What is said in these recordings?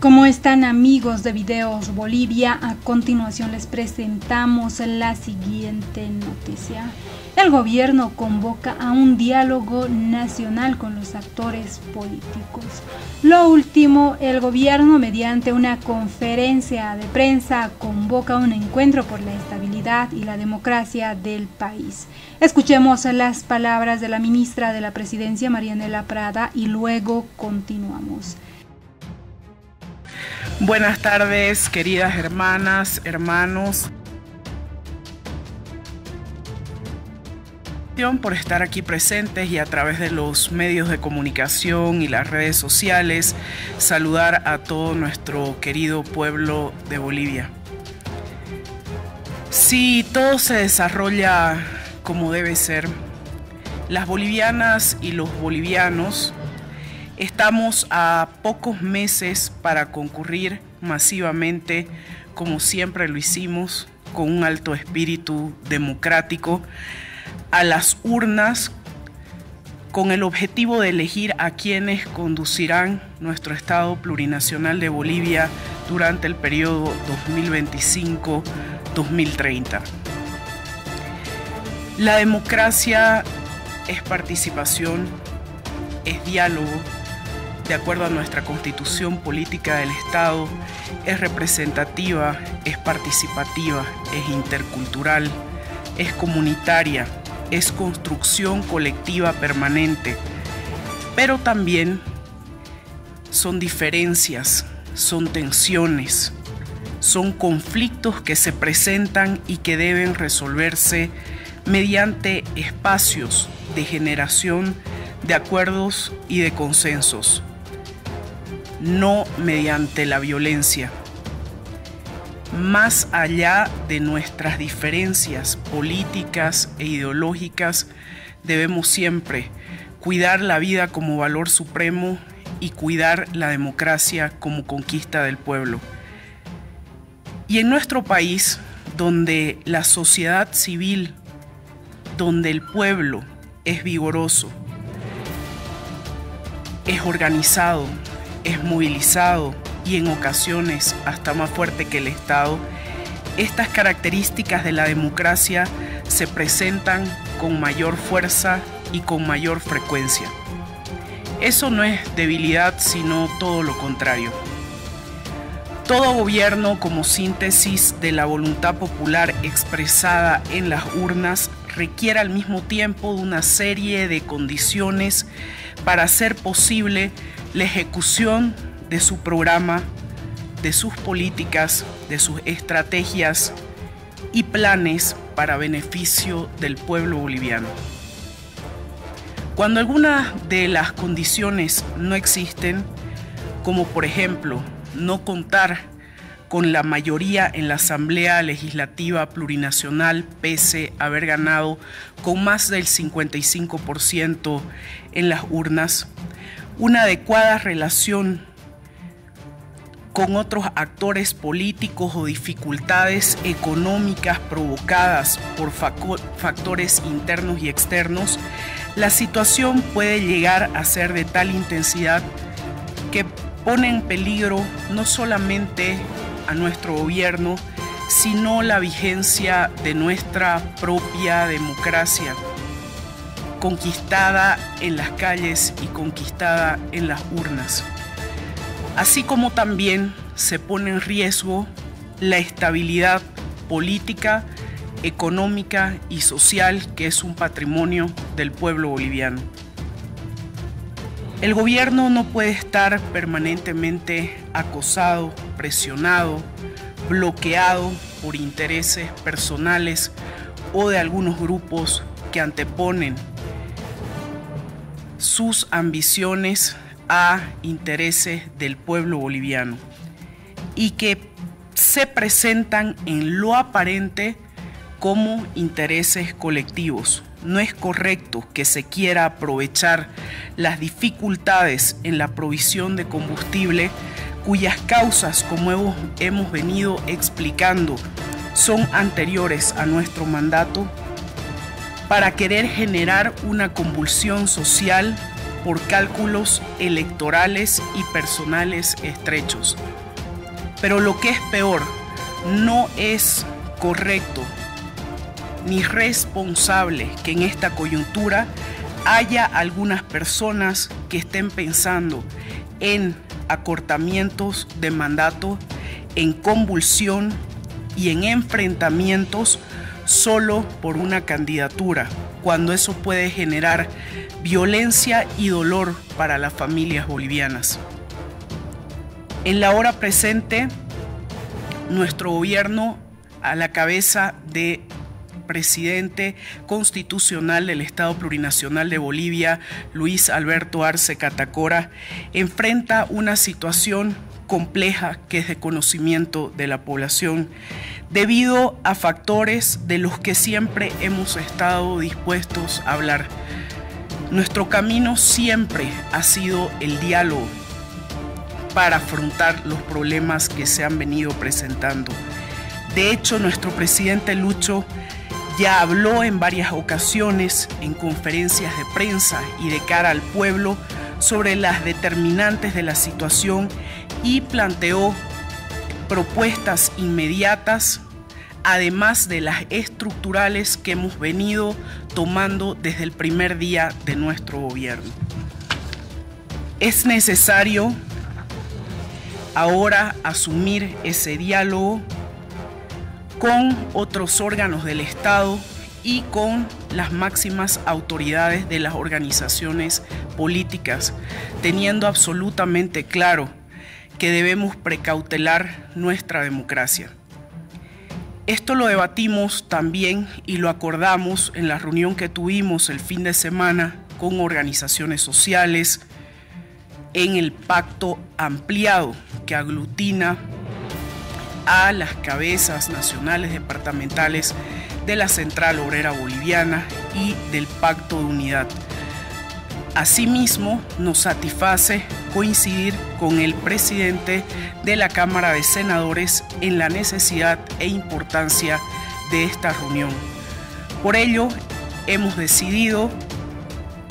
¿Cómo están, amigos de Videos Bolivia? A continuación les presentamos la siguiente noticia. El gobierno convoca a un diálogo nacional con los actores políticos. Lo último, el gobierno mediante una conferencia de prensa convoca un encuentro por la estabilidad y la democracia del país. Escuchemos las palabras de la ministra de la Presidencia, Marianela Prada, y luego continuamos. Buenas tardes, queridas hermanas, hermanos. Por estar aquí presentes y a través de los medios de comunicación y las redes sociales, saludar a todo nuestro querido pueblo de Bolivia. Si todo se desarrolla como debe ser, las bolivianas y los bolivianos estamos a pocos meses para concurrir masivamente, como siempre lo hicimos, con un alto espíritu democrático, a las urnas, con el objetivo de elegir a quienes conducirán nuestro Estado plurinacional de Bolivia durante el periodo 2025-2030. La democracia es participación, es diálogo. De acuerdo a nuestra Constitución Política del Estado, es representativa, es participativa, es intercultural, es comunitaria, es construcción colectiva permanente, pero también son diferencias, son tensiones, son conflictos que se presentan y que deben resolverse mediante espacios de generación de acuerdos y de consensos, no mediante la violencia. Más allá de nuestras diferencias políticas e ideológicas, debemos siempre cuidar la vida como valor supremo y cuidar la democracia como conquista del pueblo. Y en nuestro país, donde la sociedad civil, donde el pueblo es vigoroso, es organizado, es movilizado y en ocasiones hasta más fuerte que el Estado, estas características de la democracia se presentan con mayor fuerza y con mayor frecuencia. Eso no es debilidad, sino todo lo contrario. Todo gobierno, como síntesis de la voluntad popular expresada en las urnas, requiere al mismo tiempo de una serie de condiciones para hacer posible la ejecución de su programa, de sus políticas, de sus estrategias y planes para beneficio del pueblo boliviano. Cuando algunas de las condiciones no existen, como por ejemplo no contar con la mayoría en la Asamblea Legislativa Plurinacional, pese a haber ganado con más del 55% en las urnas, una adecuada relación con otros actores políticos o dificultades económicas provocadas por factores internos y externos, la situación puede llegar a ser de tal intensidad que pone en peligro no solamente a nuestro gobierno, sino la vigencia de nuestra propia democracia, conquistada en las calles y conquistada en las urnas. Así como también se pone en riesgo la estabilidad política, económica y social que es un patrimonio del pueblo boliviano. El gobierno no puede estar permanentemente acosado, presionado, bloqueado por intereses personales o de algunos grupos que anteponen sus ambiciones a intereses del pueblo boliviano y que se presentan en lo aparente como intereses colectivos. No es correcto que se quiera aprovechar las dificultades en la provisión de combustible, cuyas causas, como hemos venido explicando, son anteriores a nuestro mandato, para querer generar una convulsión social por cálculos electorales y personales estrechos. Pero lo que es peor, no es correcto ni responsable que en esta coyuntura haya algunas personas que estén pensando en acortamientos de mandato, en convulsión y en enfrentamientos solo por una candidatura, cuando eso puede generar violencia y dolor para las familias bolivianas. En la hora presente, nuestro gobierno, a la cabeza de presidente constitucional del Estado Plurinacional de Bolivia, Luis Alberto Arce Catacora, enfrenta una situación compleja que es de conocimiento de la población, debido a factores de los que siempre hemos estado dispuestos a hablar. Nuestro camino siempre ha sido el diálogo para afrontar los problemas que se han venido presentando. De hecho, nuestro presidente Lucho ya habló en varias ocasiones en conferencias de prensa y de cara al pueblo sobre las determinantes de la situación y planteó propuestas inmediatas, además de las estructurales que hemos venido tomando desde el primer día de nuestro gobierno. Es necesario ahora asumir ese diálogo con otros órganos del Estado y con las máximas autoridades de las organizaciones políticas, teniendo absolutamente claro que debemos precautelar nuestra democracia. Esto lo debatimos también y lo acordamos en la reunión que tuvimos el fin de semana con organizaciones sociales, en el pacto ampliado que aglutina a las cabezas nacionales departamentales de la Central Obrera Boliviana y del Pacto de Unidad. Asimismo, nos satisface coincidir con el presidente de la Cámara de Senadores en la necesidad e importancia de esta reunión. Por ello, hemos decidido,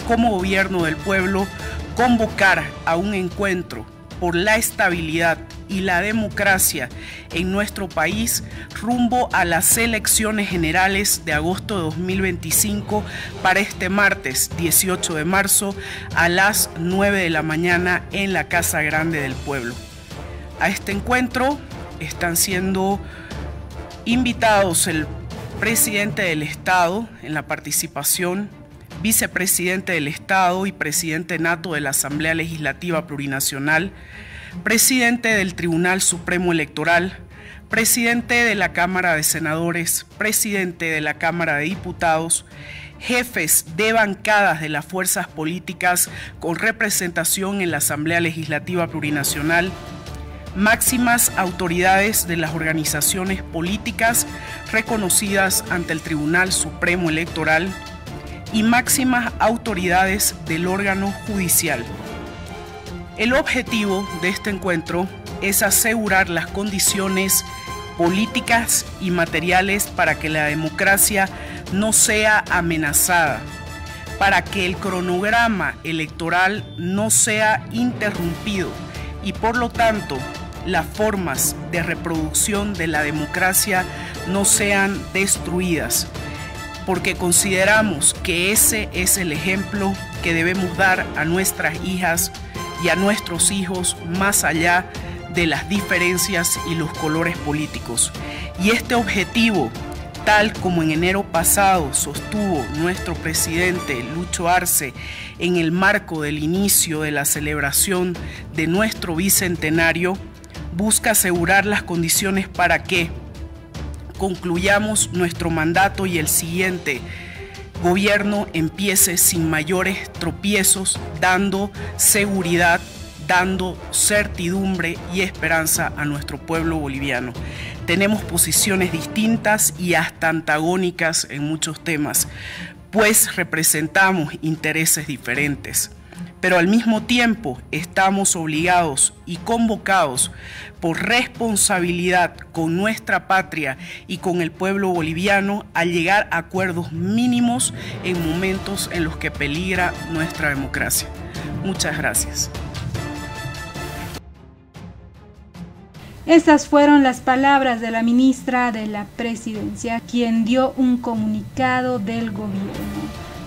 como Gobierno del Pueblo, convocar a un encuentro por la estabilidad y la democracia en nuestro país rumbo a las elecciones generales de agosto de 2025 para este martes 18 de marzo a las 9 de la mañana en la Casa Grande del Pueblo. A este encuentro están siendo invitados el presidente del Estado en la participación, vicepresidente del Estado y presidente nato de la Asamblea Legislativa Plurinacional, presidente del Tribunal Supremo Electoral, presidente de la Cámara de Senadores, presidente de la Cámara de Diputados, jefes de bancadas de las fuerzas políticas con representación en la Asamblea Legislativa Plurinacional, máximas autoridades de las organizaciones políticas reconocidas ante el Tribunal Supremo Electoral y máximas autoridades del órgano judicial. El objetivo de este encuentro es asegurar las condiciones políticas y materiales para que la democracia no sea amenazada, para que el cronograma electoral no sea interrumpido y por lo tanto las formas de reproducción de la democracia no sean destruidas, porque consideramos que ese es el ejemplo que debemos dar a nuestras hijas y a nuestros hijos más allá de las diferencias y los colores políticos. Y este objetivo, tal como en enero pasado sostuvo nuestro presidente Lucho Arce en el marco del inicio de la celebración de nuestro bicentenario, busca asegurar las condiciones para que concluyamos nuestro mandato y el siguiente gobierno empiece sin mayores tropiezos, dando seguridad, dando certidumbre y esperanza a nuestro pueblo boliviano. Tenemos posiciones distintas y hasta antagónicas en muchos temas, pues representamos intereses diferentes. Pero al mismo tiempo estamos obligados y convocados por responsabilidad con nuestra patria y con el pueblo boliviano a llegar a acuerdos mínimos en momentos en los que peligra nuestra democracia. Muchas gracias. Estas fueron las palabras de la ministra de la Presidencia, quien dio un comunicado del gobierno.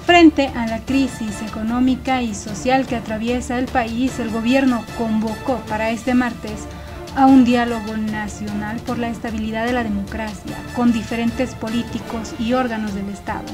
Frente a la crisis económica y social que atraviesa el país, el gobierno convocó para este martes a un diálogo nacional por la estabilidad de la democracia con diferentes políticos y órganos del Estado,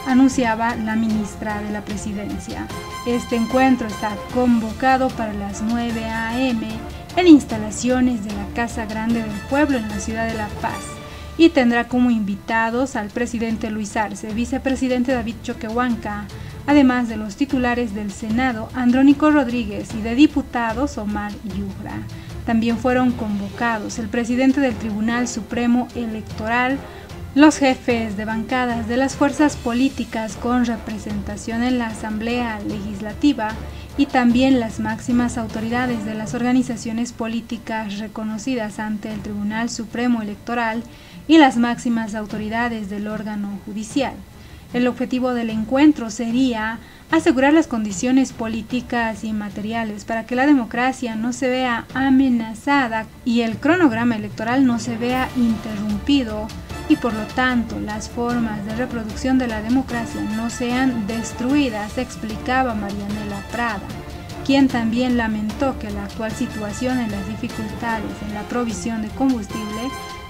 anunciaba la ministra de la Presidencia. Este encuentro está convocado para las 9 a.m. en instalaciones de la Casa Grande del Pueblo en la ciudad de La Paz y tendrá como invitados al presidente Luis Arce, vicepresidente David Choquehuanca, además de los titulares del Senado Andrónico Rodríguez y de diputados Omar Yujra. También fueron convocados el presidente del Tribunal Supremo Electoral, los jefes de bancadas de las fuerzas políticas con representación en la Asamblea Legislativa y también las máximas autoridades de las organizaciones políticas reconocidas ante el Tribunal Supremo Electoral y las máximas autoridades del órgano judicial. El objetivo del encuentro sería asegurar las condiciones políticas y materiales para que la democracia no se vea amenazada y el cronograma electoral no se vea interrumpido y por lo tanto las formas de reproducción de la democracia no sean destruidas, explicaba Marianela Prada, quien también lamentó que la actual situación en las dificultades en la provisión de combustible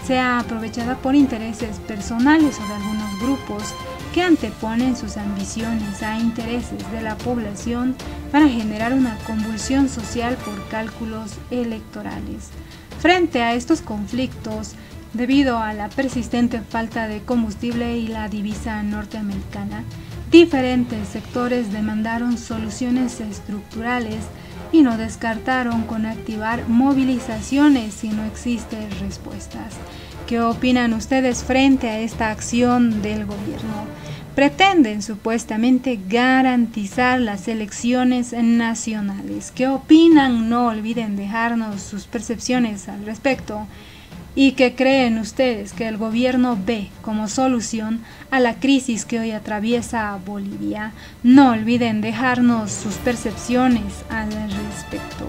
sea aprovechada por intereses personales o de algunos grupos que anteponen sus ambiciones a intereses de la población para generar una convulsión social por cálculos electorales. Frente a estos conflictos, debido a la persistente falta de combustible y la divisa norteamericana, diferentes sectores demandaron soluciones estructurales y no descartaron con activar movilizaciones si no existen respuestas. ¿Qué opinan ustedes frente a esta acción del gobierno? Pretenden supuestamente garantizar las elecciones nacionales. ¿Qué opinan? No olviden dejarnos sus percepciones al respecto. ¿Y qué creen ustedes que el gobierno ve como solución a la crisis que hoy atraviesa Bolivia? No olviden dejarnos sus percepciones al respecto.